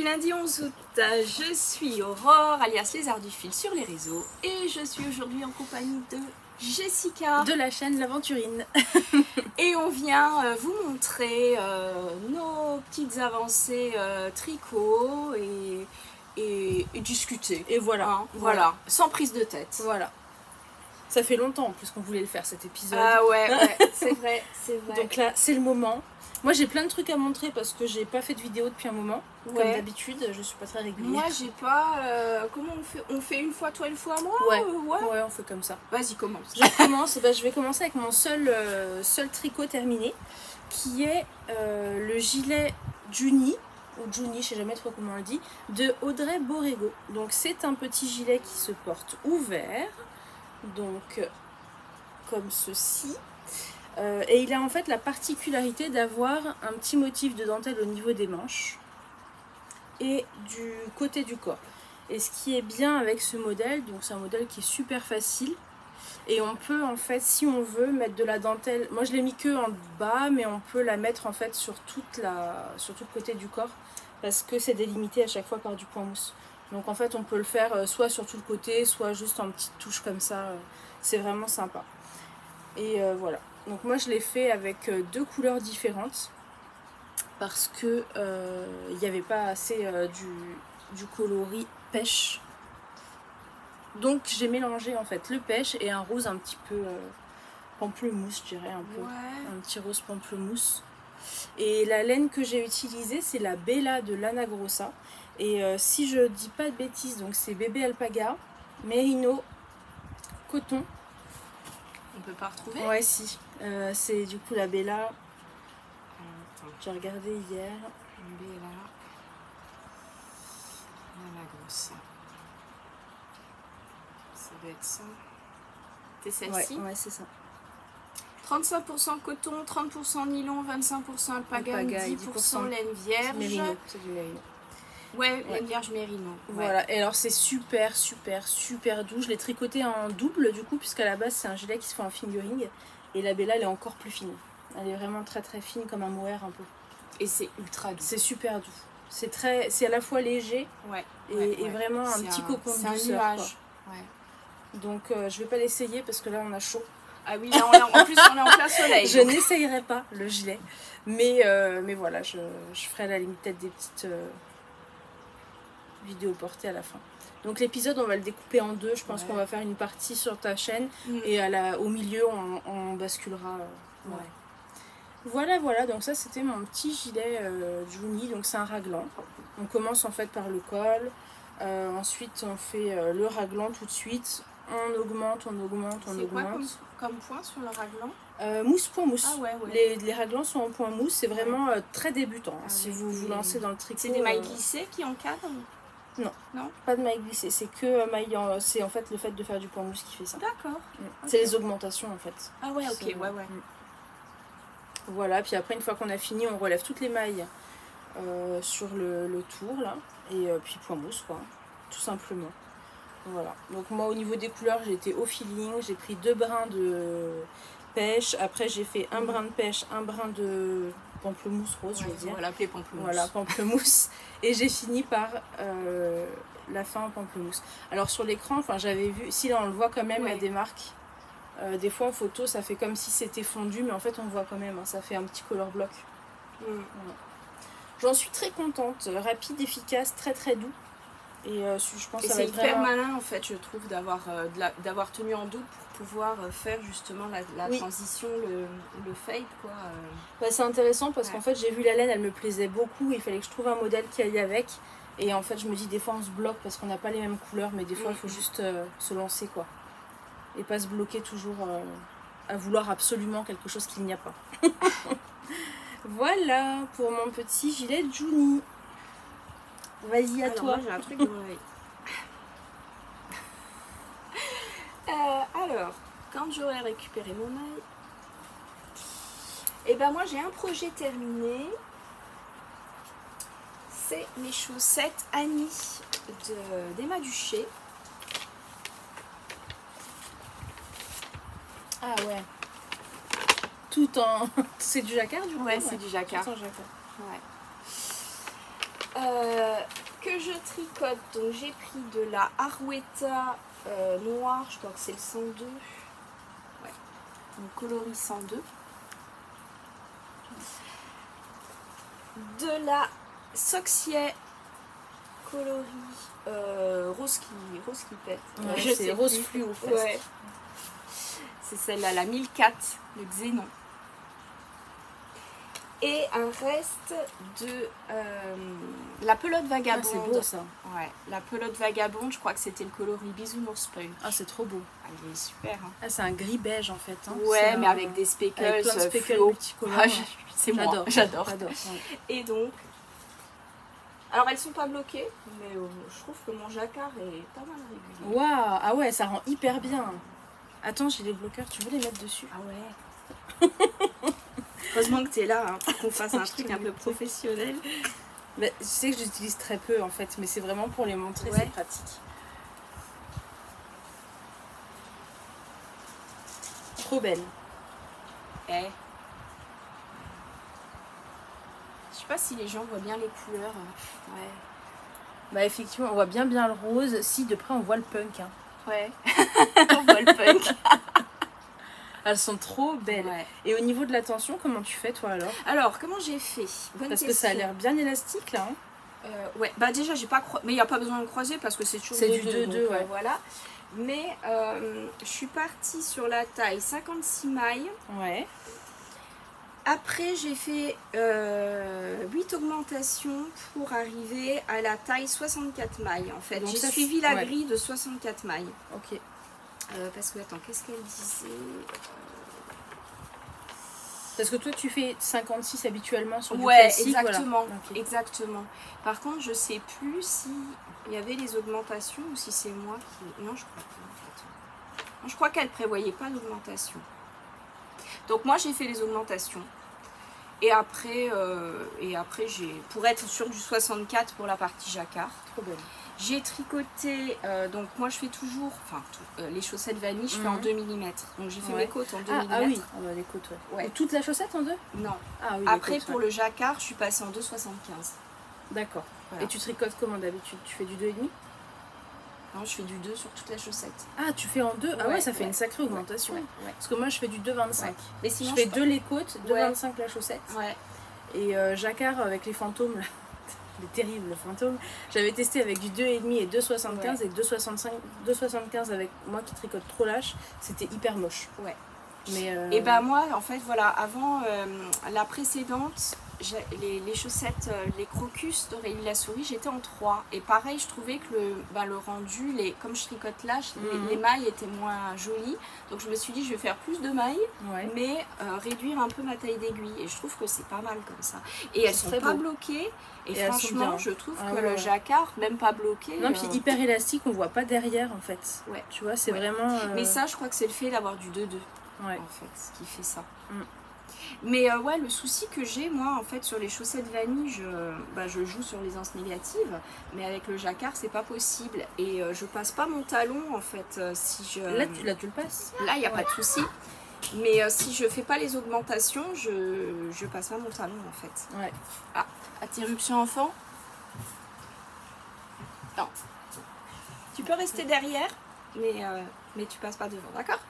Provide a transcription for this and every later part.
lundi 11 août, je suis Aurore, alias Les Arts du Fil sur les réseaux, et je suis aujourd'hui en compagnie de Jessica de la chaîne L'Aventurine. Et on vient vous montrer nos petites avancées tricot et discuter. Et voilà, hein, voilà, sans prise de tête. Voilà. Ça fait longtemps en plus qu'on voulait le faire cet épisode. Ah ouais, c'est vrai, c'est vrai. Donc là, c'est le moment. Moi j'ai plein de trucs à montrer parce que j'ai pas fait de vidéo depuis un moment. Ouais. Comme d'habitude, je suis pas très régulière. Moi j'ai pas... comment on fait? On fait une fois toi, une fois moi? Ouais, ouais, on fait comme ça. Vas-y, commence. Je vais commencer avec mon seul tricot terminé, qui est le gilet Juni, ou Juni, je sais jamais trop comment on le dit, de Audrey Borrego. Donc c'est un petit gilet qui se porte ouvert, donc comme ceci. Et il a en fait la particularité d'avoir un petit motif de dentelle au niveau des manches et du côté du corps. Et ce qui est bien avec ce modèle, donc c'est un modèle qui est super facile. Et on peut en fait, si on veut, mettre de la dentelle. Moi je l'ai mis que en bas, mais on peut la mettre en fait sur tout le côté du corps, parce que c'est délimité à chaque fois par du point mousse. Donc en fait on peut le faire soit sur tout le côté, soit juste en petites touches comme ça. C'est vraiment sympa. Et voilà. Donc moi je l'ai fait avec deux couleurs différentes, parce que il n'y avait pas assez du coloris pêche. Donc j'ai mélangé en fait le pêche et un rose un petit peu pamplemousse, je dirais un peu. Ouais. Un petit rose pamplemousse. Et la laine que j'ai utilisée, c'est la Bella de Lana Grossa. Et si je dis pas de bêtises, donc c'est bébé alpaga, mérino, coton. On peut pas retrouver? Ouais, si. C'est du coup la Bella. J'ai regardé hier. Bella. Lana Grossa. Ça doit être ça. C'est celle-ci? Ouais, c'est ça. 35% coton, 30% nylon, 25% alpaga, 10% laine vierge. Mérino, c'est du mérino. Ouais, laine vierge mérino. Voilà, ouais. Et alors c'est super doux. Je l'ai tricoté en double du coup, puisqu'à la base c'est un gilet qui se fait en fingering. Et la Bella elle est encore plus fine. Elle est vraiment très fine, comme un mohair un peu. Et c'est ultra doux. C'est super doux. C'est à la fois léger et vraiment un petit cocon de douceur. C'est un nuage. Ouais. Donc je vais pas l'essayer parce que là on a chaud. Ah oui, là en plus on est en plein soleil. Je n'essayerai pas le gilet. Mais voilà, je ferai à la limite peut-être des petites vidéos portées à la fin. Donc l'épisode on va le découper en deux. Je pense qu'on va faire une partie sur ta chaîne et au milieu on basculera. Voilà, donc ça c'était mon petit gilet Juni, donc c'est un raglan. On commence en fait par le col, ensuite on fait le raglan tout de suite, on augmente. C'est quoi comme point sur le raglan? Mousse, point mousse. Ah ouais. Les raglans sont en point mousse, c'est vraiment très débutant. Si vous vous lancez dans le tricot. C'est des mailles glissées qui encadrent? Non, pas de mailles glissées, c'est que maille, c'est en fait le fait de faire du point mousse qui fait ça. D'accord. C'est les augmentations en fait. Ah ouais, ok, ouais. Voilà, puis après une fois qu'on a fini, on relève toutes les mailles sur le tour là, et puis point mousse quoi, tout simplement. Voilà, donc moi au niveau des couleurs j'ai été au feeling, j'ai pris 2 brins de pêche, après j'ai fait un brin de pêche, un brin de pamplemousse rose, je veux dire. On va l'appeler pamplemousse. Voilà, pamplemousse, et j'ai fini par la fin en pamplemousse. Alors sur l'écran, enfin j'avais vu, si là on le voit quand même, il y a des marques. Des fois en photo ça fait comme si c'était fondu, mais en fait on voit quand même, hein, ça fait un petit color block. Voilà. J'en suis très contente, rapide, efficace, très doux. Et je pense que ça va être hyper vraiment malin en fait, je trouve, d'avoir tenu en double pour pouvoir faire justement la transition, le fade quoi. Bah, c'est intéressant parce qu'en fait j'ai vu la laine, elle me plaisait beaucoup, il fallait que je trouve un modèle qui aille avec. Et en fait je me dis des fois on se bloque parce qu'on n'a pas les mêmes couleurs, mais des fois il faut juste se lancer quoi. Et pas se bloquer toujours à vouloir absolument quelque chose qu'il n'y a pas. Voilà pour mon petit gilet Juni. Vas-y, à toi. Moi j'ai un truc dans l'oreille. Alors, quand j'aurai récupéré mon œil, et ben moi j'ai un projet terminé. C'est mes chaussettes Annie d'Emma Duché. Ah ouais. Tout en... C'est du jacquard du coup? Ouais, c'est du jacquard. Tout en jacquard. Ouais. que je tricote. Donc j'ai pris de la Arwetta noire, je crois que c'est le 102. Ouais. Donc coloris 102. De la Soxier coloris rose qui pète. Ouais, c'est rose fluo. Ouais. C'est celle-là, la 1004, le Xénon. Et un reste de la pelote vagabonde. Ah, c'est beau ça. Ouais, la pelote vagabonde, je crois que c'était le coloris bisounours punk. Ah, c'est trop beau. Ah, il est super. Hein. Ah, c'est un gris beige en fait. Hein. Ouais, mais avec des speckles, avec plein de speckles fluo. multicolores. Ah, c'est moi, j'adore. Ouais. Et donc, alors elles sont pas bloquées, mais je trouve que mon jacquard est pas mal régulier. Waouh, ah ouais, ça rend hyper bien. Attends, j'ai les bloqueurs, tu veux les mettre dessus? Ah ouais. Heureusement que tu es là hein, pour qu'on fasse un truc un peu professionnel. Mais, je sais que j'utilise très peu en fait, mais c'est vraiment pour les montrer, ouais. C'est pratique. Trop belle. Eh. Je sais pas si les gens voient bien les couleurs. Ouais. Bah effectivement, on voit bien le rose. Si, de près on voit le punk. Hein. Ouais. On voit le punk. Elles sont trop belles. Ouais. Et au niveau de la tension, comment tu fais toi alors? Alors, comment j'ai fait? Bonne parce question. Que ça a l'air bien élastique là. Hein. Ouais, bah déjà j'ai pas mais il n'y a pas besoin de croiser parce que c'est toujours du 2-2. Ouais. Voilà. Mais je suis partie sur la taille 56 mailles. Ouais. Après j'ai fait 8 augmentations pour arriver à la taille 64 mailles en fait. J'ai suivi la grille de 64 mailles. Ok. Parce que attends, qu'est-ce qu'elle disait? Parce que toi tu fais 56 habituellement sur du classique. Exactement, voilà. Okay. Exactement. Par contre je sais plus si il y avait les augmentations ou si c'est moi qui... Non, je crois pas en fait. Non, je crois qu'elle prévoyait pas d'augmentation. Donc moi j'ai fait les augmentations. Et après j'ai, pour être sur du 64 pour la partie jacquard. Trop belle. J'ai tricoté, donc moi je fais toujours, enfin les chaussettes vanille, je fais en 2 mm. Donc j'ai fait mes côtes en 2 mm. Ah oui, les côtes, ouais. Et toute la chaussette en 2? Non. Ah, oui, après côtes, pour le jacquard, je suis passée en 2,75. D'accord. Voilà. Et tu tricotes comment d'habitude? Tu fais du 2,5? Non, je fais du 2 sur toute la chaussette. Ah, tu fais en 2? Ah ouais, ça fait une sacrée augmentation. Ouais. Parce que moi je fais du 2,25. Ouais. Mais sinon, je fais 2 les côtes, 2,25 la chaussette. Ouais. Et jacquard avec les fantômes là. Les terribles fantômes. J'avais testé avec du 2,5 et 2,75 et 2,75 avec moi qui tricote trop lâche, c'était hyper moche. Ouais. Mais et bah moi en fait voilà, avant la précédente, les chaussettes, les crocus d'Aurélie la souris, j'étais en 3. Et pareil, je trouvais que le rendu, comme je tricote lâche, les mailles étaient moins jolies. Donc je me suis dit, je vais faire plus de mailles, mais réduire un peu ma taille d'aiguille. Et je trouve que c'est pas mal comme ça. Et elles sont pas bloquées. Et franchement, je trouve que le jacquard, même pas bloqué. Non, puis hyper élastique, on voit pas derrière en fait. Ouais. Tu vois, c'est vraiment. Mais ça, je crois que c'est le fait d'avoir du 2-2. Ouais. En fait, ce qui fait ça. Mais ouais, le souci que j'ai, moi, en fait, sur les chaussettes vanille, je joue sur les anses négatives, mais avec le jacquard, c'est pas possible. Et je passe pas mon talon, en fait, si je... Là, tu le passes. Là, il n'y a pas de souci. Mais si je fais pas les augmentations, je passe pas mon talon, en fait. Ouais. Ah, interruption enfant. Non. Tu peux rester derrière, mais tu passes pas devant, d'accord?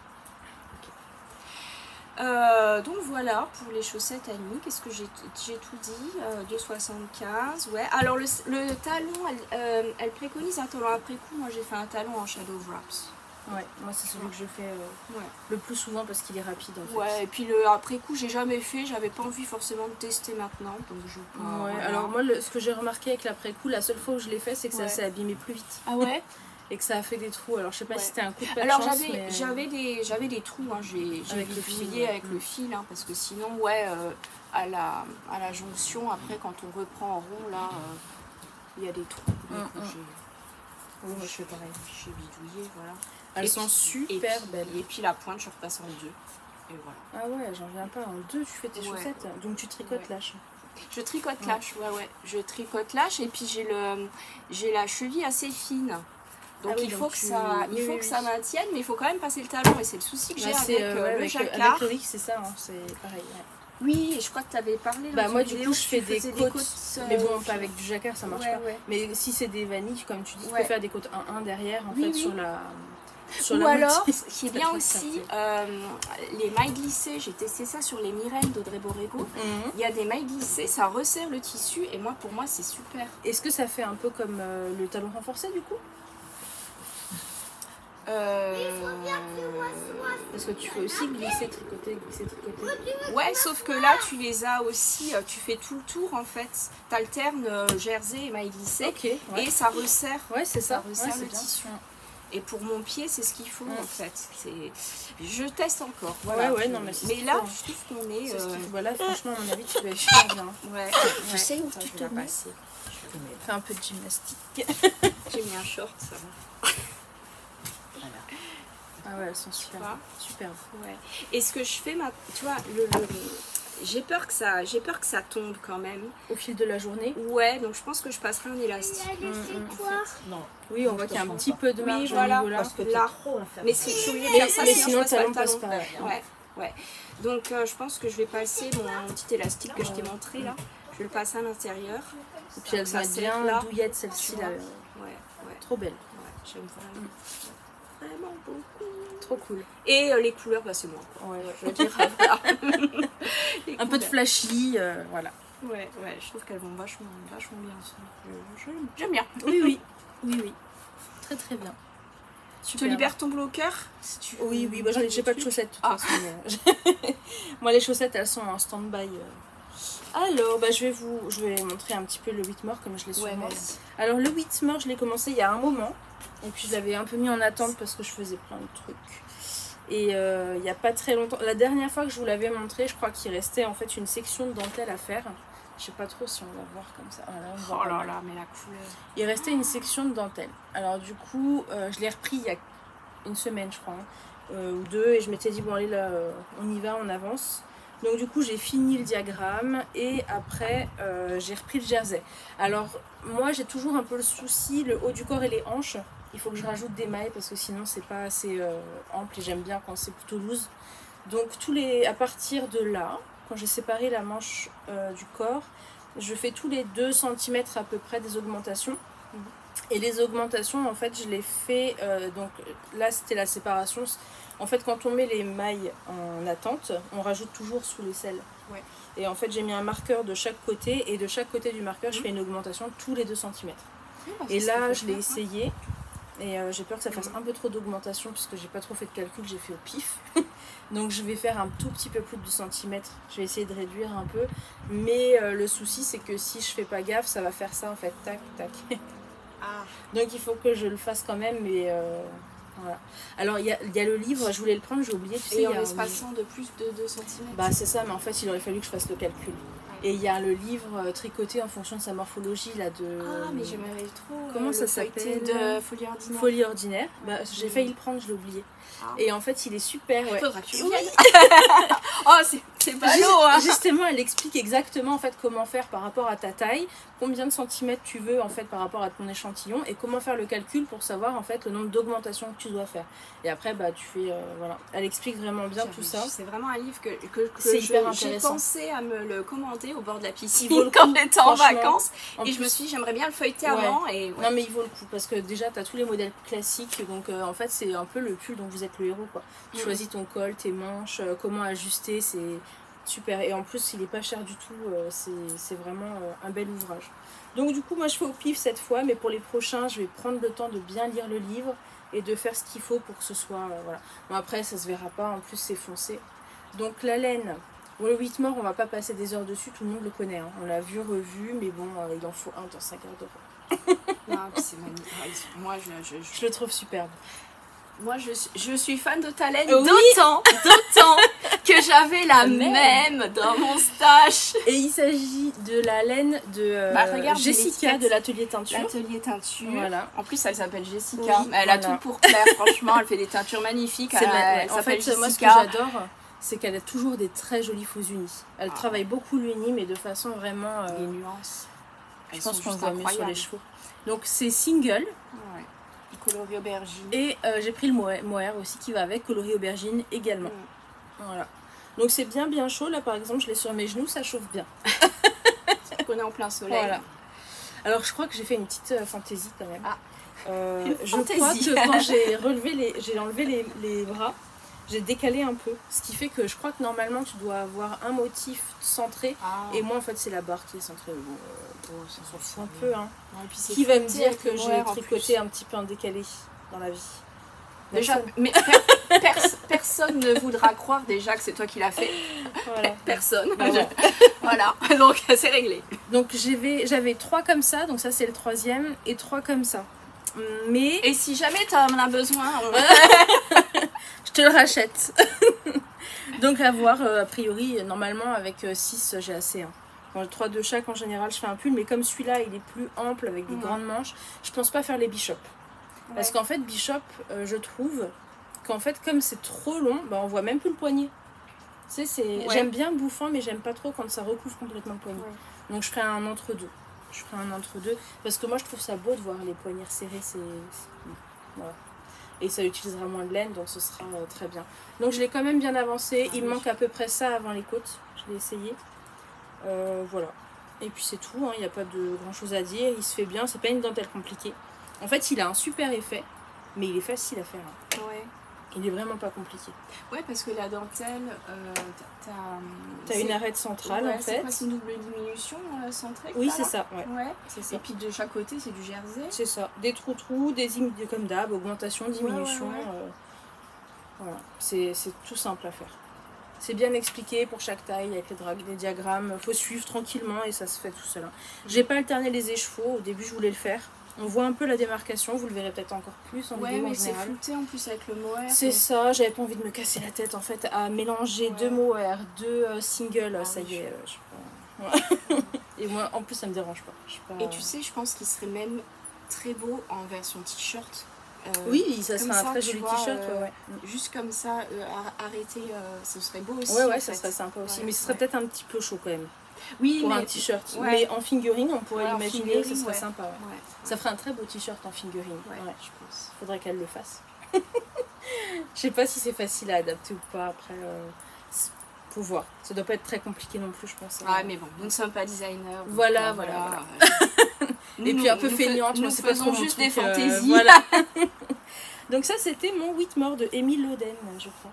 Donc voilà pour les chaussettes Annie. Qu'est-ce que j'ai tout dit? 2,75. Ouais. Alors le talon, elle préconise un talon après coup. Moi j'ai fait un talon en shadow wraps. Ouais, moi c'est celui que je fais le plus souvent parce qu'il est rapide en fait. Ouais, et puis le après coup j'ai jamais fait, j'avais pas envie forcément de tester maintenant. Donc je voilà. Alors moi ce que j'ai remarqué avec l'après coup, la seule fois où je l'ai fait, c'est que ça s'est abîmé plus vite. Ah ouais? Et que ça a fait des trous. Alors je sais pas si c'était un coup de pas de alors chance, j'avais des trous, hein. J'ai fouillé avec le fil, hein, parce que sinon à la jonction après quand on reprend en rond là il y a des trous. Oui, moi je fais pareil. J'ai bidouillé, voilà. Elles sont super belles. Et puis la pointe je repasse en 2. Et voilà. Ah ouais, j'en viens pas. En 2 tu fais tes chaussettes. Donc tu tricotes lâche. Je tricote lâche, ouais. Je tricote lâche et puis j'ai la cheville assez fine. Donc il faut que ça maintienne, mais il faut quand même passer le talon et c'est le souci que j'ai avec le jacquard. Avec le X, c'est ça, hein, c'est pareil. Oui, et je crois que tu avais parlé dans Bah une moi du vidéo coup je que fais tu des faisais côtes, mais bon pas je- avec du jacquard ça marche Ouais, pas. ouais. Mais si c'est des vanilles comme tu dis, tu Ouais. peux faire des côtes 1-1 derrière en Oui, fait oui. sur Ou la alors, moitié. ce qui est Ça bien fait aussi, ça, les mailles glissées, j'ai testé ça sur les Myrènes d'Audrey Borrego. Mhm. Il y a des mailles glissées, ça resserre le tissu et moi pour moi c'est super. Est-ce que ça fait un peu comme le talon renforcé du coup? Parce que tu fais aussi glisser, tricoter, glisser, tricoter. Ouais, sauf que là tu les as aussi, tu fais tout le tour en fait. T'alternes jersey et mailles glissées Ok, ouais. et ça resserre. Ouais, c'est ça. resserre Ouais, c'est le bien. tissu. Et pour mon pied, c'est ce qu'il faut Mm. en fait. Je teste encore. Ouais, Voilà. ouais, non, mais c'est ce qu'il là, faut, hein. je trouve qu'on est. C'est ce qu'il faut. Voilà, franchement, à mon avis, tu vas être super bien. Ouais. Je sais où Attends, tu je te vais la mets. passer. Fais un peu de gymnastique. J'ai mis un short, ça va. Ah ouais, elles sont super. vois Superbes. Ouais. Et ce que je fais, tu vois, j'ai peur que ça tombe quand même. Au fil de la journée. Ouais, donc je pense que je passerai un élastique. Mm, quoi? Non. Oui, on voit qu'il y a un petit peu de marge Oui, voilà, au niveau là. Parce que t'es Là. trop infernal. Mais si je suis obligée de Mais- faire ça, mais sinon sinon, je passe pas talon le talon. passe pas. Ouais, ouais. Donc je pense que je vais passer mon petit élastique que je t'ai montré là. Je vais le passer à l'intérieur. Et puis elles Ça vont être serre bien là. douillettes celle-ci Tu là. vois. Ouais, Trop belle. ouais, j'aime vraiment. Vraiment beaucoup. Trop cool. Et les couleurs, bah c'est moi. Quoi. Ouais. Je veux dire, voilà. Les Un peu de couleurs. flashy, voilà. Ouais, je trouve qu'elles vont vachement bien ensemble. J'aime bien. Oui, oui. Oui, oui. Très très bien. Tu te Super. libères ton bloqueur si tu veux. Oui, oui, bah, j'ai pas de chaussettes de toute Ah. façon. mais, Moi les chaussettes elles sont en stand-by. Alors bah, je vais montrer un petit peu le Whitmore comme je l'ai sur Ouais, moi. vas-y. Alors le Whitmore je l'ai commencé il y a un moment. Et puis je l'avais un peu mis en attente parce que je faisais plein de trucs. Et il n'y a pas très longtemps, la dernière fois que je vous l'avais montré, je crois qu'il restait en fait une section de dentelle à faire. Je sais pas trop si on va voir comme ça. Voilà, on voit Oh pas là bien. là, mais la couleur. Il restait une section de dentelle. Alors du coup, je l'ai repris il y a une semaine, je crois, ou deux, et je m'étais dit bon allez là, on y va, on avance. Donc du coup, j'ai fini le diagramme et après, j'ai repris le jersey. Alors moi, j'ai toujours un peu le souci, le haut du corps et les hanches. Il faut que je rajoute des mailles parce que sinon c'est pas assez ample et j'aime bien quand c'est plutôt loose. Donc à partir de là, quand j'ai séparé la manche du corps, je fais tous les 2 cm à peu près des augmentations. Et les augmentations, en fait, je les fais, donc là c'était la séparation. En fait, quand on met les mailles en attente, on rajoute toujours sous l'aisselle. Ouais. Et en fait, j'ai mis un marqueur de chaque côté, et de chaque côté du marqueur, je fais une augmentation tous les 2 cm. Et là, je l'ai essayé, et j'ai peur que ça fasse un peu trop d'augmentation, puisque j'ai pas trop fait de calcul, j'ai fait au pif. Donc je vais faire un tout petit peu plus de 2 cm. Je vais essayer de réduire un peu. Mais le souci, c'est que si je fais pas gaffe, ça va faire ça en fait, tac, tac. Ah. Donc il faut que je le fasse quand même, mais voilà. Alors il y a le livre, je voulais le prendre, j'ai oublié, tu sais. Et il y en a un- espacant de plus de 2 cm. Bah c'est ça, mais en fait il aurait fallu que je fasse le calcul. Et il y a le livre tricoté en fonction de sa morphologie là de... Ah, mais j'aimerais trop. Comment ça le feuilleté s'appelle de Folie Ordinaire. Folie ordinaire. Bah, j'ai failli le prendre, je l'ai oublié. Ah. Et en fait il est super, ouais. Faudra que tu Oui. viennes. Oh, c'est ballot, hein. Justement, elle explique exactement en fait comment faire par rapport à ta taille, combien de centimètres tu veux en fait par rapport à ton échantillon et comment faire le calcul pour savoir en fait le nombre d'augmentations que tu dois faire. Et après bah tu fais voilà, elle explique vraiment bien tout ça. C'est vraiment un livre que C'est hyper j'ai intéressant. pensé à me le commenter au bord de la piscine Il vaut le quand coup, j'étais en franchement. vacances. En Et je plus- me suis dit, j'aimerais bien le feuilleter Ouais. avant. Et ouais. Non mais il vaut le coup parce que déjà tu as tous les modèles classiques donc en fait c'est un peu le pull dont vous êtes le héros quoi. Tu choisis ton col, tes manches, comment ajuster, c'est super et en plus il est pas cher du tout, c'est vraiment un bel ouvrage. Donc du coup moi je fais au pif cette fois mais pour les prochains je vais prendre le temps de bien lire le livre et de faire ce qu'il faut pour que ce soit voilà. Bon après ça se verra pas, en plus c'est foncé. Donc la laine, bon, le Whitmore on va pas passer des heures dessus, tout le monde le connaît, hein. On l'a vu, revu mais bon il en faut un dans 5 heures d'euros. Non, c'est magnifique. Ah, moi, Je le trouve superbe. moi, je suis fan de ta laine Oui. d'autant que j'avais la même dans mon stash. Et il s'agit de la laine de Bah, regarde, Jessica l'étiquette. de l'atelier teinture. L'atelier teinture. Voilà. En plus, elle s'appelle Jessica. Oui, Elle a voilà. tout pour plaire, franchement. Elle fait des teintures magnifiques. C'est Elle en s'appelle fait, moi ce que Jessica. j'adore, c'est qu'elle a toujours des très jolis faux unis. Elle travaille beaucoup l'uni, mais de façon vraiment. Les nuances. Je pense qu'on le voit mieux sur les chevaux. Donc c'est single. Ouais. Coloris aubergine. Et j'ai pris le mohair aussi qui va avec, coloris aubergine également. Voilà. Donc c'est bien chaud. Là par exemple, je l'ai sur mes genoux, ça chauffe bien. On est en plein soleil. Voilà. Alors je crois que j'ai fait une petite fantaisie quand même. Ah. Je crois que quand j'ai enlevé les bras, j'ai décalé un peu. Ce qui fait que je crois que normalement tu dois avoir un motif centré. Et moi en fait c'est la barre qui est centrée. Bon, ça s'en fout un peu. Hein. Non, et puis Qui va me dire que j'ai tricoté un petit peu en décalé dans la vie? Déjà, mais personne ne voudra croire déjà que c'est toi qui l'as fait. Voilà. Personne. Bah ouais. Voilà, donc c'est réglé. Donc j'avais 3 comme ça, donc ça c'est le 3e, et 3 comme ça. Mais... Et si jamais tu en as besoin, je te le rachète. Donc à voir, a priori, normalement avec 6 j'ai assez. Hein. Bon, 3 de chaque en général je fais un pull, mais comme celui-là il est plus ample avec des grandes manches, je pense pas faire les bishops. Parce qu'en fait bishop, je trouve qu'en fait comme c'est trop long, bah, on voit même plus le poignet. Tu sais, j'aime bien bouffant, mais j'aime pas trop quand ça recouvre complètement le poignet. Donc je ferai un entre-deux. Parce que moi je trouve ça beau de voir les poignets serrés. Voilà. Et ça utilisera moins de laine, donc ce sera très bien. Donc je l'ai quand même bien avancé. Il manque à peu près ça avant les côtes. Je l'ai essayé. Voilà. Et puis c'est tout. Il n'y a pas de grand chose à dire. Il se fait bien. C'est pas une dentelle compliquée. En fait, il a un super effet, mais il est facile à faire. Hein. Ouais. Il est vraiment pas compliqué. Ouais, parce que la dentelle, t'as une arête centrale en fait. C'est une double diminution centrée. Oui, c'est ça. C'est ça. Et puis de chaque côté, c'est du jersey. C'est ça. Des trous, comme d'hab, augmentation, diminution. Voilà. C'est tout simple à faire. C'est bien expliqué pour chaque taille avec les diagrammes. Faut suivre tranquillement et ça se fait tout seul. Hein. J'ai pas alterné les échevaux. Au début, je voulais le faire. On voit un peu la démarcation, vous le verrez peut-être encore plus en vidéo mais c'est flouté en plus avec le mohair. C'est ça, j'avais pas envie de me casser la tête en fait à mélanger 2 mohair, 2 singles, ça y est, je sais pas. Et moi en plus ça me dérange pas. Et tu sais, je pense qu'il serait même très beau en version t-shirt. Oui, ça serait un très joli t-shirt. Juste comme ça, arrêter, ce serait beau aussi. Ouais, ça serait sympa aussi, mais ce serait peut-être un petit peu chaud quand même. Oui, pour un t-shirt. Mais en fingering, on pourrait l'imaginer, ce serait sympa. Ouais. Ça ferait un très beau t-shirt en fingering. Ouais, je pense. Faudrait qu'elle le fasse. Je sais pas si c'est facile à adapter ou pas. Après, faut voir. Ça doit pas être très compliqué non plus, je pense. Ah, mais bon, nous ne sommes pas designers. Voilà. Et puis un peu feignante, nous c'est pas trop juste truc, des fantaisies. Voilà. Donc ça, c'était mon Whitmore de Émile Loden, je crois.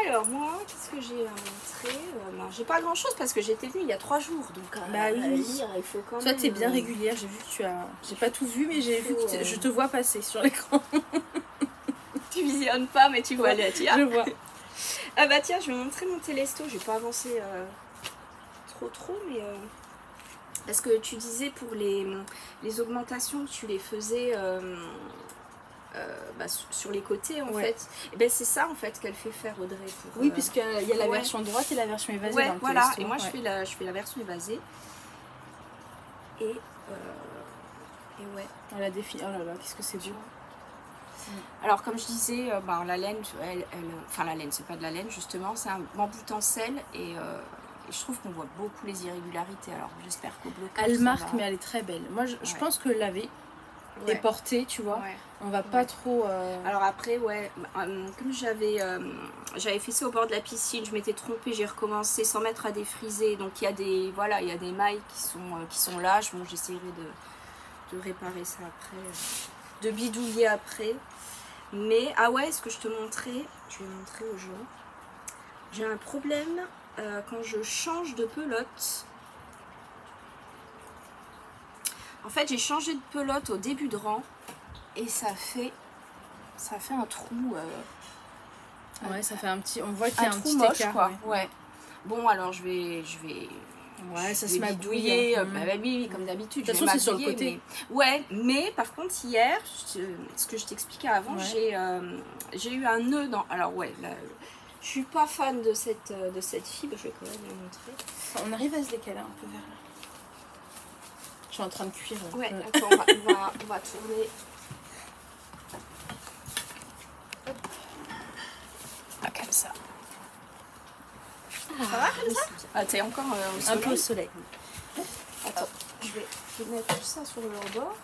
Alors moi, qu'est-ce que j'ai à montrer? J'ai pas grand chose parce que j'étais venue il y a 3 jours, donc lire, il faut quand même. Toi t'es bien régulière, j'ai vu que j'ai pas tout vu, mais j'ai vu que je te vois passer sur l'écran. Tu visionnes pas, mais tu vois là, tiens. Je vois. Ah bah tiens, je vais montrer mon télesto, j'ai pas avancé trop, mais parce que tu disais pour les augmentations, tu les faisais sur les côtés en fait. Et ben c'est ça en fait qu'elle fait faire Audrey. Oui, puisqu'il y a la version droite et la version évasée. Ouais, dans le voilà. télesto. Et moi je fais la version évasée. Et ouais. Elle a défini. Oh là là, qu'est-ce que c'est beau. Alors comme je disais, la laine, enfin la laine, c'est pas de la laine justement, c'est un bambou tencel et je trouve qu'on voit beaucoup les irrégularités. Alors j'espère qu'au blocage. Elle marque, mais elle est très belle. Moi je pense que laver et porter, tu vois, on va pas trop. Alors après, comme j'avais fait ça au bord de la piscine, je m'étais trompée, j'ai recommencé sans mettre à défriser. Donc il y a des mailles qui sont là. J'essaierai de réparer ça après, de bidouiller après. Mais ce que je te montrais, je vais montrer aux gens. J'ai un problème quand je change de pelote. En fait, j'ai changé de pelote au début de rang et ça fait un trou. Ça fait un petit. On voit qu'il y a un petit moche, écart. Quoi. Ouais. Bon, alors je vais. Ça se bidouiller, oui, comme d'habitude. De toute façon, c'est sur le côté. Mais par contre, hier, ce que je t'expliquais avant, j'ai eu un nœud dans. Alors, je suis pas fan de cette fibre, je vais quand même la montrer. On arrive à se décaler un peu vers là. Je suis en train de cuire. Ouais, attends, on va tourner. Hop. Ah, comme ça. Ça va comme ça? Ah, t'es encore au soleil? Un peu au soleil. Attends, je vais mettre tout ça sur le rebord.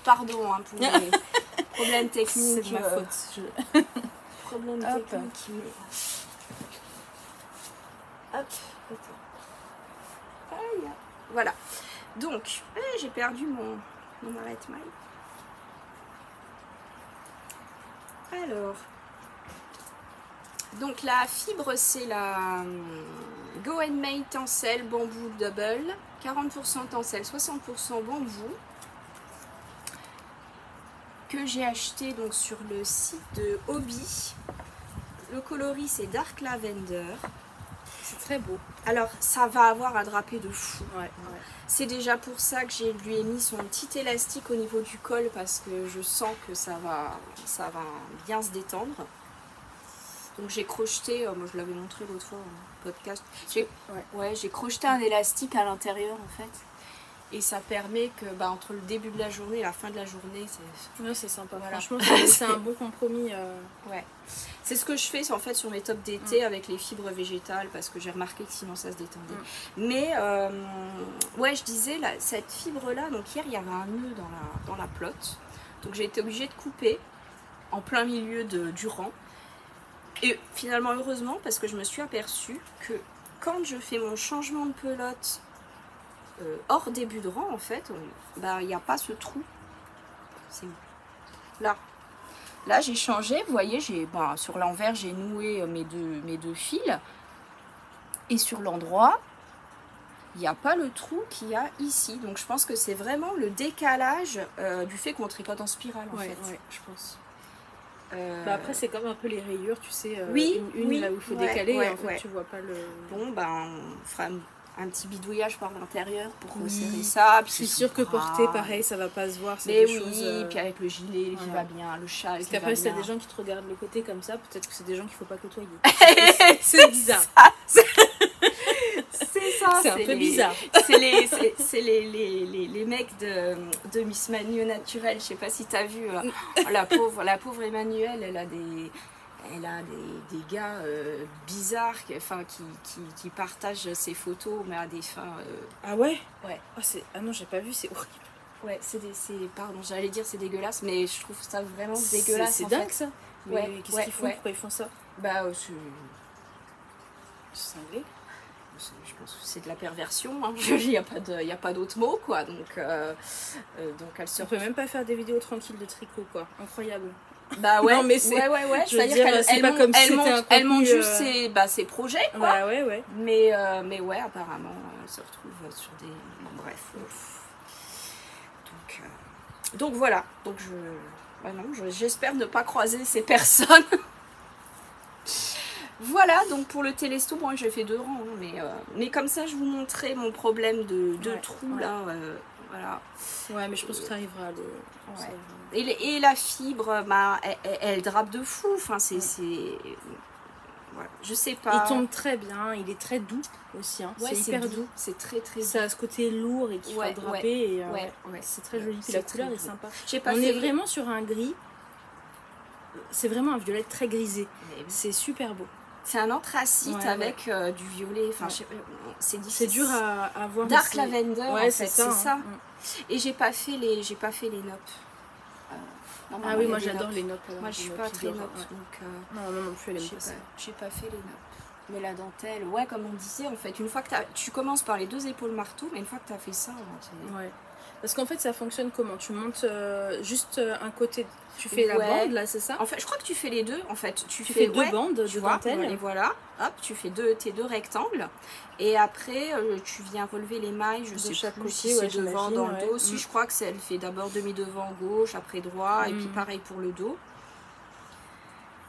Pardon pour les problèmes techniques. C'est de ma faute. problème Hop. technique qui me... Hop, attends. Aïe. Voilà. Donc, j'ai perdu mon arrête-maille. Alors, donc la fibre, c'est la Go & Made Tencel Bamboo Double. 40% tencel, 60% bambou. Que j'ai acheté donc sur le site de Hobby. Le coloris, c'est Dark Lavender. C'est très beau. Alors, ça va avoir un drapé de fou. Ouais. C'est déjà pour ça que je lui ai mis son petit élastique au niveau du col parce que je sens que ça va bien se détendre. Donc j'ai crocheté, moi je l'avais montré l'autre fois en podcast, j'ai crocheté un élastique à l'intérieur en fait. Et ça permet que entre le début de la journée et la fin de la journée, c'est sympa. Voilà. Franchement, c'est un bon compromis. Ouais. C'est ce que je fais en fait sur mes tops d'été avec les fibres végétales parce que j'ai remarqué que sinon ça se détendait. Mais ouais, je disais, cette fibre là, donc hier il y avait un nœud dans la pelote. Donc j'ai été obligée de couper en plein milieu du rang. Et finalement heureusement parce que je me suis aperçue que quand je fais mon changement de pelote hors début de rang en fait, il n'y a pas ce trou. C'est où? Là j'ai changé, vous voyez, sur l'envers j'ai noué mes deux fils. Et sur l'endroit, il n'y a pas le trou qu'il y a ici. Donc je pense que c'est vraiment le décalage du fait qu'on tricote en spirale en fait. Ouais, je pense. Après c'est comme un peu les rayures, tu sais, oui, là où il faut décaler et en fait tu vois pas le... Bon on fera un petit bidouillage par l'intérieur pour resserrer ça. Je suis sûre que porter pareil ça va pas se voir. Mais puis avec le gilet qui va bien, le châle. Parce qu'après si t'as des gens qui te regardent le côté comme ça, peut-être que c'est des gens qu'il faut pas côtoyer. C'est bizarre. C'est ça. C'est un peu bizarre. C'est les mecs de Miss Manu Naturel. Je sais pas si t'as vu la pauvre Emmanuelle, elle a des gars bizarres qui partagent ses photos mais à des fins... Ah ouais? Ouais. Ah non, j'ai pas vu, c'est horrible. Ouais, pardon, j'allais dire c'est dégueulasse, mais je trouve ça vraiment dégueulasse. C'est dingue ça. Ouais, qu'est-ce qu'ils font? Pourquoi ils font ça? C'est cinglé. Je pense que c'est de la perversion, hein. Il n'y a pas d'autre mot quoi. Donc elle se... On peut même pas faire des vidéos tranquilles de tricot quoi. Incroyable. Bah ouais, non, mais c'est... ouais. C'est-à-dire qu'elle monte juste ses projets quoi. Ouais. Mais ouais, apparemment, elle se retrouve sur des... Bref. Donc voilà. Donc j'espère ne pas croiser ces personnes. Voilà, donc pour le télesto, bon, j'ai fait 2 rangs, hein, mais comme ça, je vous montrais mon problème de trous, là, voilà. Ouais, mais je pense que ça arrivera à le... Et la fibre, elle drape de fou, enfin, voilà, je sais pas. Il tombe très bien, il est très doux aussi, hein. Ouais, c'est hyper doux. C'est très très doux. Ça a ce côté lourd et qui va draper, et c'est très joli, puis la couleur est sympa. On est vraiment sur un gris, c'est vraiment un violet très grisé, c'est super beau. C'est un anthracite avec du violet. Enfin, c'est difficile. C'est dur à voir. Dark Lavender, en fait, c'est ça. Et j'ai pas fait les noppes. Ah oui, moi j'adore les noppes. Moi je suis pas très noppe, donc non plus, elle aime pas ça. J'ai pas fait les noppes. Mais la dentelle, ouais, comme on disait, en fait, une fois que tu commences par les 2 épaules marteau, mais une fois que tu as fait ça, ouais. Parce qu'en fait, ça fonctionne comment? Tu montes juste un côté, tu fais la bande, là, c'est ça? En fait, je crois que tu fais les deux. En fait, tu fais 2 bandes de dentelle. Et voilà, hop, tu fais tes 2 rectangles. Et après, tu viens relever les mailles, je sais plus si c'est devant dans le dos. Si je crois que elle fait d'abord demi-devant gauche, après droit, et puis pareil pour le dos.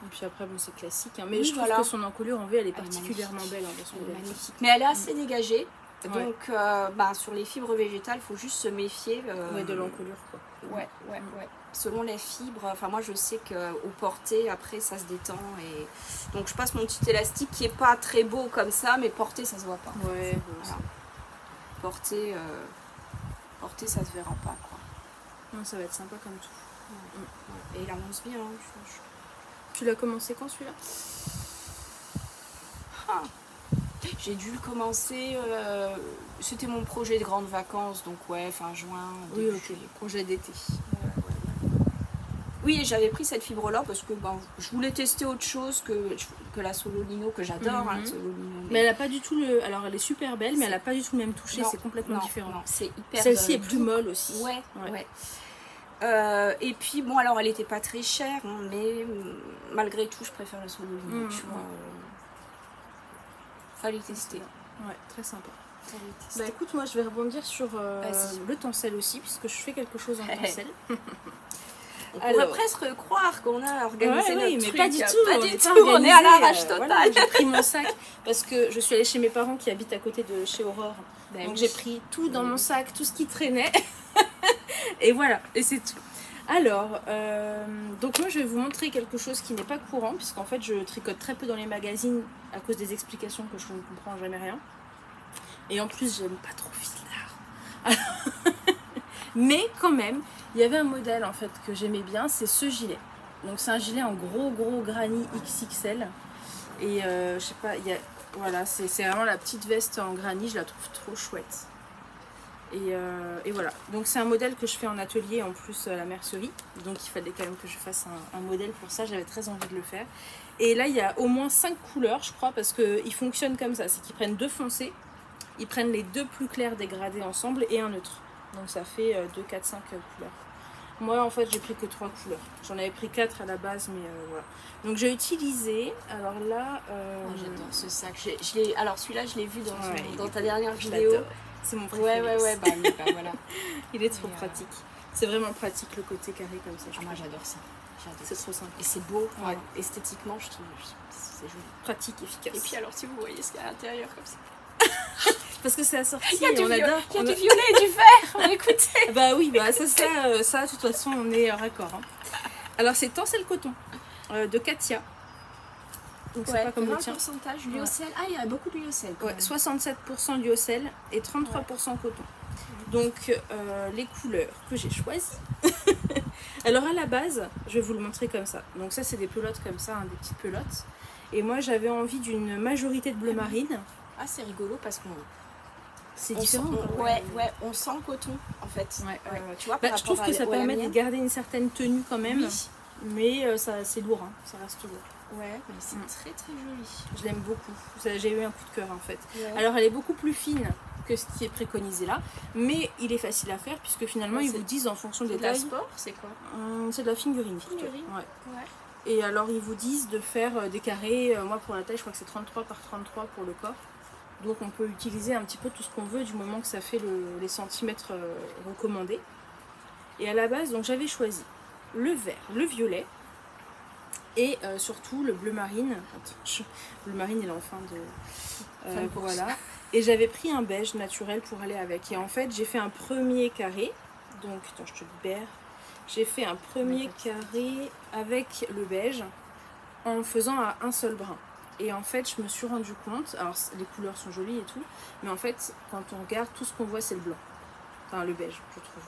Et puis après, bon, c'est classique. Hein. Mais je trouve que son encolure en V, elle est particulièrement belle. Hein, dans son magnifique. Mais elle est assez dégagée. Donc, sur les fibres végétales, il faut juste se méfier. De l'encolure, quoi. Ouais. Selon les fibres, enfin moi je sais qu'au porté, après ça se détend. Et donc je passe mon petit élastique qui est pas très beau comme ça, mais porté ça se voit pas. Ouais. Voilà. Porté, ça se verra pas, quoi. Non, ça va être sympa comme tout. Et il avance bien. Tu l'as commencé quand celui-là? J'ai dû le commencer, c'était mon projet de grandes vacances, donc fin juin. Oui, ok, projet d'été. Oui, j'avais pris cette fibre-là parce que je voulais tester autre chose que la Sololino, que j'adore. Hein, Sololino, mais elle a pas du tout le... Alors elle est super belle, mais elle a pas du tout le même toucher, c'est complètement différent. Non, c'est hyper... Celle-ci est plus molle aussi. Ouais. Et puis bon, alors elle était pas très chère, hein, mais malgré tout, je préfère la Sololino, tu vois. Fallait tester. Ouais, très sympa. Bah écoute, moi je vais rebondir sur le tencel aussi, puisque je fais quelque chose en tencel. On pourrait presque croire qu'on a organisé notre truc. Mais pas du tout. On est à l'arrache totale. Voilà, j'ai pris mon sac parce que je suis allée chez mes parents qui habitent à côté de chez Aurore. Donc j'ai pris tout dans mon sac, tout ce qui traînait. Et voilà, et c'est tout. Alors, donc moi je vais vous montrer quelque chose qui n'est pas courant, puisqu'en fait je tricote très peu dans les magazines à cause des explications que je ne comprends jamais rien. Et en plus j'aime pas trop le fil d'art. Mais quand même, il y avait un modèle en fait que j'aimais bien, c'est ce gilet. Donc c'est un gilet en gros granny XXL. Et je sais pas, voilà, c'est vraiment la petite veste en granny, je la trouve trop chouette. Et voilà, donc c'est un modèle que je fais en atelier en plus à la mercerie, donc il fallait quand même que je fasse un modèle pour ça, j'avais très envie de le faire. Et là il y a au moins 5 couleurs je crois, parce qu'ils fonctionnent comme ça, c'est qu'ils prennent 2 foncés, ils prennent les 2 plus clairs dégradés ensemble et un neutre, donc ça fait 2, 4, 5 couleurs. Moi en fait j'ai pris que 3 couleurs, j'en avais pris 4 à la base, mais voilà. Donc j'ai utilisé, alors là... j'adore ce sac, alors celui-là je l'ai vu dans ta dernière vidéo. C'est mon préféré. Ouais, voilà. Il est trop pratique. C'est vraiment pratique le côté carré comme ça. Moi j'adore ça. C'est trop simple. Et c'est beau. Ouais. Esthétiquement, je trouve c'est joli. Pratique, efficace. Et puis alors si vous voyez ce qu'il y a à l'intérieur comme ça. Parce que c'est assorti. Il y a du violet et du vert. Écoutez. Bah oui, ça de toute façon on est raccord. Hein. Alors c'est tencel coton de Katia. Donc c'est pas comme le tien. Pourcentage lyocell. Ah, il y a beaucoup de lyocell. Ouais, 67% lyocell et 33% coton. Donc les couleurs que j'ai choisies. Alors à la base, je vais vous le montrer comme ça. Donc ça c'est des pelotes comme ça, hein, des petites pelotes. Et moi j'avais envie d'une majorité de bleu marine. Ah c'est rigolo parce qu'on... C'est différent. On sent le coton en fait. Tu vois, je trouve que ça permet de garder une certaine tenue quand même. Oui. Mais c'est lourd, hein, ça reste lourd. Ouais, mais c'est très très joli. Je l'aime beaucoup. J'ai eu un coup de cœur en fait. Ouais. Alors elle est beaucoup plus fine que ce qui est préconisé là, mais il est facile à faire puisque finalement ils vous disent en fonction des tailles. C'est de la sport, c'est quoi? C'est de la figurine. Et alors ils vous disent de faire des carrés. Moi pour la taille, je crois que c'est 33 par 33 pour le corps. Donc on peut utiliser un petit peu tout ce qu'on veut du moment que ça fait les centimètres recommandés. Et à la base, donc j'avais choisi le vert, le violet. Et surtout le bleu marine. Le bleu marine il est en fin de... voilà. Et j'avais pris un beige naturel pour aller avec. Et en fait j'ai fait un premier carré. Donc attends, je te libère. J'ai fait un premier carré avec le beige en faisant à un seul brin. Et en fait je me suis rendu compte, alors les couleurs sont jolies et tout, mais en fait quand on regarde tout ce qu'on voit c'est le blanc. Enfin le beige je trouve.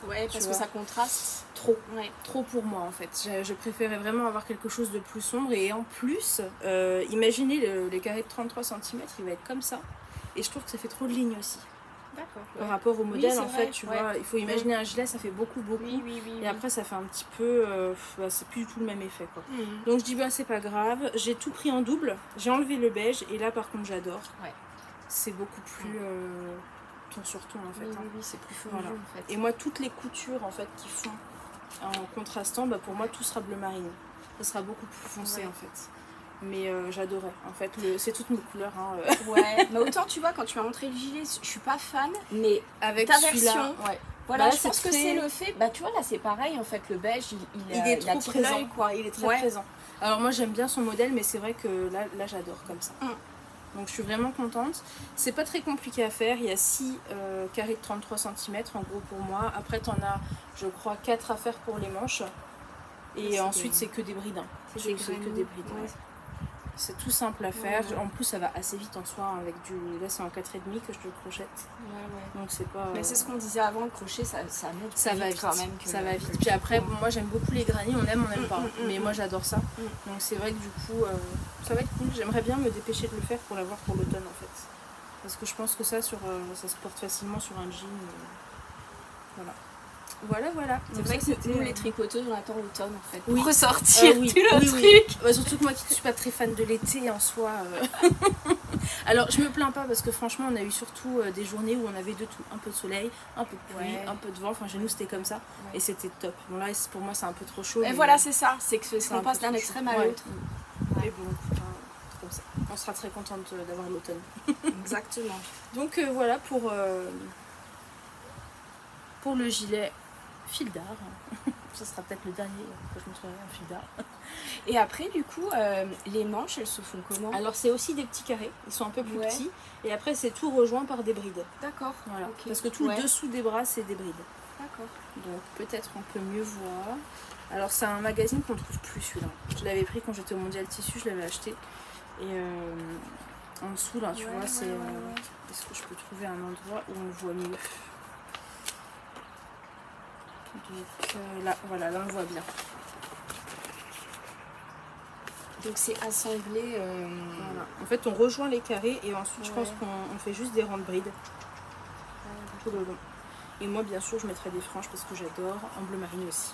Ouais, parce que ça contraste trop. Trop pour moi en fait. Je préférais vraiment avoir quelque chose de plus sombre. Et en plus, imaginez les carrés de 33 cm, il va être comme ça. Et je trouve que ça fait trop de lignes aussi. D'accord. Par rapport au modèle, en fait, tu vois, il faut imaginer un gilet, ça fait beaucoup. Et après, ça fait un petit peu... c'est plus du tout le même effet, quoi. Donc je dis, c'est pas grave. J'ai tout pris en double. J'ai enlevé le beige. Et là, par contre, j'adore. C'est beaucoup plus... ton sur ton en fait. Oui, c'est plus fondu en fait. Et moi toutes les coutures en fait qui font en contrastant, pour moi tout sera bleu marine. Ça sera beaucoup plus foncé en fait. Mais j'adorais en fait, c'est toutes mes couleurs. Hein, Ouais, mais autant tu vois quand tu m'as montré le gilet, je suis pas fan, mais avec ta version, voilà, je pense que c'est le fait. Tu vois là c'est pareil en fait, le beige il est trop présent quoi, il est très présent. Alors moi j'aime bien son modèle, mais c'est vrai que là j'adore comme ça. Donc je suis vraiment contente. C'est pas très compliqué à faire. Il y a 6 carrés de 33 cm en gros pour moi. Après tu en as je crois 4 à faire pour les manches. Et ensuite c'est que des brides. C'est que des brides. C'est tout simple à faire. En plus ça va assez vite en soi avec du... Là c'est en 4,5 que je le crochette. Donc c'est pas... Mais c'est ce qu'on disait avant, le crochet ça monte ça va vite quand même. Ça va vite. Puis après moi j'aime beaucoup les granny, on aime pas. Mais moi j'adore ça. Donc c'est vrai que du coup ça va être cool. J'aimerais bien me dépêcher de le faire pour l'avoir pour l'automne en fait. Parce que je pense que ça se porte facilement sur un jean. Voilà. voilà, voilà. C'est Donc vrai ça, que nous, les tricoteuses, on attend l'automne en fait. Pour Oui. ressortir Oui, tout le oui, truc. oui. Bah, surtout que moi qui ne suis pas très fan de l'été en soi. Alors je me plains pas parce que franchement on a eu surtout des journées où on avait de tout. Un peu de soleil, un peu de pluie, Ouais. un peu de vent. Enfin chez nous c'était comme ça. Ouais. Et c'était top. Bon là pour moi c'est un peu trop chaud. Et mais voilà, c'est ça. C'est que c'est on un passe peu d'un trop extrême chaud. à Ouais. l'autre. Mais bon, enfin, c'est comme ça. On sera très contente d'avoir l'automne. Exactement. Donc voilà pour le gilet fil d'art. Ce sera peut-être le dernier que je montrerai en fil d'art. Et après, du coup, les manches, elles se font comment? Alors c'est aussi des petits carrés, ils sont un peu plus Ouais. petits. Et après c'est tout rejoint par des brides. D'accord. Voilà. Ok. Parce que tout Ouais. le dessous des bras c'est des brides. D'accord. Donc peut-être on peut mieux voir. Alors c'est un magazine qu'on ne trouve plus celui-là. Je l'avais pris quand j'étais au Mondial Tissu, je l'avais acheté. Et en dessous là tu Ouais, vois c'est... ouais. Est-ce que je peux trouver un endroit où on le voit mieux? Donc là, voilà, là on le voit bien. Donc c'est assemblé. Voilà. En fait on rejoint les carrés et ensuite je pense Ouais. qu'on fait juste des rangs de brides tout le long. Et moi bien sûr je mettrai des franges parce que j'adore, en bleu marine aussi.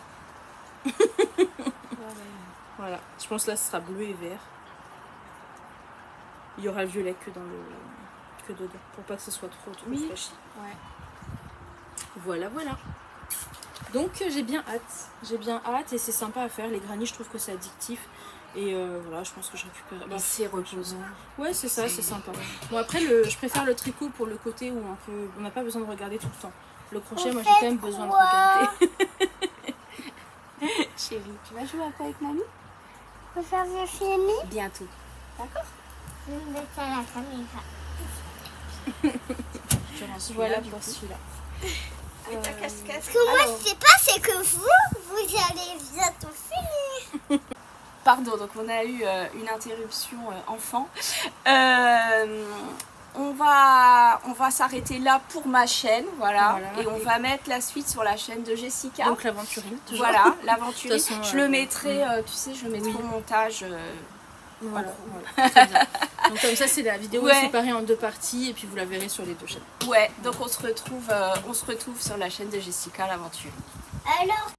Voilà, je pense là ce sera bleu et vert. Il y aura le violet que dedans, pour pas que ce soit trop Oui. flashy. Ouais. Voilà, voilà. Donc j'ai bien hâte et c'est sympa à faire. Les granits, je trouve que c'est addictif. Et voilà, je pense que je récupère. Et c'est reposant. Ouais, c'est ça, c'est sympa. Bon après, je préfère le tricot pour le côté où on n'a pas besoin de regarder tout le temps. Le crochet, moi j'ai quand même besoin de regarder. Chérie, tu vas jouer un peu avec mamie? Vous avez fini? Bientôt. D'accord. Je vais mettre à la caméra. Je rends celui-là, Voilà du pour coup. celui-là. Et ta casquette. Ce que moi Alors, je sais pas, c'est que vous allez bientôt finir. Pardon, donc on a eu une interruption enfant. On va s'arrêter là pour ma chaîne, voilà. Voilà. Et on va mettre la suite sur la chaîne de Jessica. Donc l'aventurine, toujours. Voilà, l'aventure. De toute façon, Je le mettrai, tu sais, je le mettrai oui. au montage. Voilà, en gros. voilà, très bien. Donc comme ça, c'est la vidéo Ouais. est séparée en deux parties et puis vous la verrez sur les deux chaînes. Ouais, donc on se retrouve sur la chaîne de Jessica, l'aventure. Alors,